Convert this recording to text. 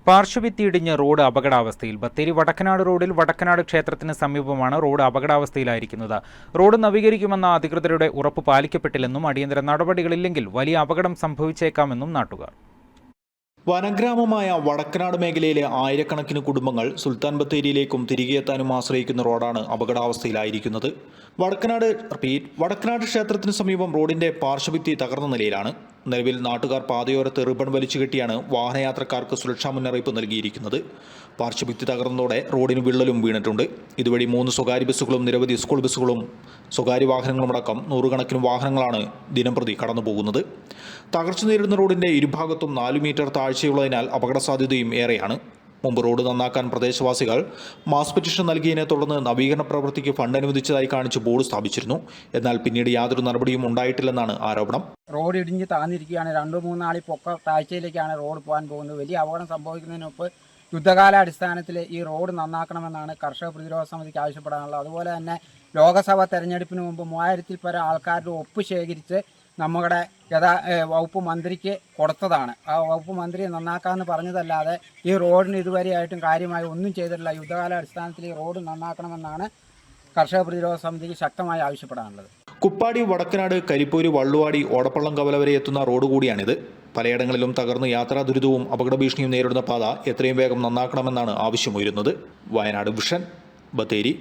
പാർശ്വഭിത്തിയിടിഞ്ഞ് road അപകടാവസ്ഥയിൽ. Bathery Vadakkanad റോഡിൽ വടക്കനാട് ക്ഷേത്രത്തിന് സമീപമാണ് റോഡ് അപകടാവസ്ഥയിലായിരിക്കുന്നത്. റോഡ് നവീകരിക്കുമെന്ന അധികൃതരുടെ ഉറപ്പ് പാലിക്കപ്പെട്ടില്ലെന്നും അടിയന്തര നടപടികളില്ലെങ്കിൽ വലിയ അപകടം സംഭവിച്ചേക്കാമെന്നും നാട്ടുകാർ. വനഗ്രാമമായ വടക്കനാട് മേഖലയിലെ ആയിരക്കണക്കിന് കുടുംബങ്ങൾ സുൽത്താൻ ബത്തേരിയിലേക്കും തിരികെ എത്താനും ആശ്രയിക്കുന്ന റോഡാണ് അപകടാവസ്ഥയിലായിരിക്കുന്നത്. വടക്കനാട് ക്ഷേത്രത്തിന് സമീപം റോഡിന്റെ പാർശ്വഭിത്തി തകർന്ന നിലയിലാണ്. നിലവിൽ നാട്ടുകാർ പാതയോരത്ത് റിബൺ വലിച്ചു കെട്ടിയാണ് വാഹനയാത്രക്കാർക്ക് സുരക്ഷാ മുന്നറിയിപ്പ് നൽകിയിരിക്കുന്നത്. പാർശ്വഭിത്തി തകർന്നതോടെ റോഡിന് വിള്ളലും വീണിട്ടുണ്ട്. ഇതുവഴി 3 സ്വകാര്യ ബസ്സുകളും നിരവധി സ്കൂൾ ബസ്സുകളും സ്വകാര്യ വാഹനങ്ങളുമടക്കം നൂറുകണക്കിന് വാഹനങ്ങളാണ് ദിനംപ്രതി കടന്നുപോകുന്നത്. തകർച്ച നേരിടുന്ന റോഡിന്റെ ഇരുഭാഗത്തും 4 മീറ്റർ താഴ്ചയുള്ളതിനാൽ അപകട സാധ്യതയും ഏറെയാണ്. മുമ്പ് റോഡ് നന്നാക്കാൻ പ്രദേശവാസികൾ മാസ് പെറ്റീഷൻ നൽകിയതിനെ തുടർന്ന് നവീകരണ പ്രവൃത്തിക്ക് ഫണ്ട് അനുവദിച്ചതായി കാണിച്ച് ബോർഡ് സ്ഥാപിച്ചിരുന്നു. എന്നാൽ പിന്നീട് യാതൊരു നടപടിയും ഉണ്ടായിട്ടില്ലെന്നാണ് ആരോപണം. റോഡ് ഇടിഞ്ഞ് താന്നിരിക്കുകയാണ്. 2-3 ആളി പൊക്ക താഴ്ചയിലേക്കാണ് റോഡ് പോകാൻ പോകുന്നത്. വലിയ അപകടം സംഭവിക്കുന്നതിന് മുമ്പ് യുദ്ധകാലാടിസ്ഥാനത്തിൽ ഈ റോഡ് നന്നാക്കണമെന്നാണ് കർഷക പ്രതിരോധ സമിതിക്ക് ആവശ്യപ്പെടാനുള്ളത്. അതുപോലെ തന്നെ ലോക്സഭാ തെരഞ്ഞെടുപ്പിന് മുമ്പ് 3000-ൽ പരം ആൾക്കാരുടെ ഒപ്പ് ശേഖരിച്ച് നമ്മുടെ വകുപ്പ് മന്ത്രിക്ക് കൊടുത്തതാണ്. ആ വകുപ്പ് മന്ത്രി നന്നാക്കാമെന്ന് പറഞ്ഞതല്ലാതെ ഈ റോഡിന് ഇതുവരെയായിട്ടും കാര്യമായി ഒന്നും ചെയ്തിട്ടില്ല. യുദ്ധകാലാടിസ്ഥാനത്തിൽ ഈ റോഡ് നന്നാക്കണമെന്നാണ് കർഷക പ്രതിരോധ സമിതിക്ക് ശക്തമായി ആവശ്യപ്പെടാനുള്ളത്. കുപ്പാടി, വടക്കനാട്, കരിപ്പൂര്, വള്ളുവാടി, ഓടപ്പള്ളം കവല വരെ എത്തുന്ന റോഡ് കൂടിയാണിത്. പലയിടങ്ങളിലും തകർന്ന് യാത്രാ ദുരിതവും അപകട ഭീഷണിയും നേരിടുന്ന പാത എത്രയും വേഗം നന്നാക്കണമെന്നാണ് ആവശ്യമുയരുന്നത്. വയനാട് വിഷൻ, ബത്തേരി.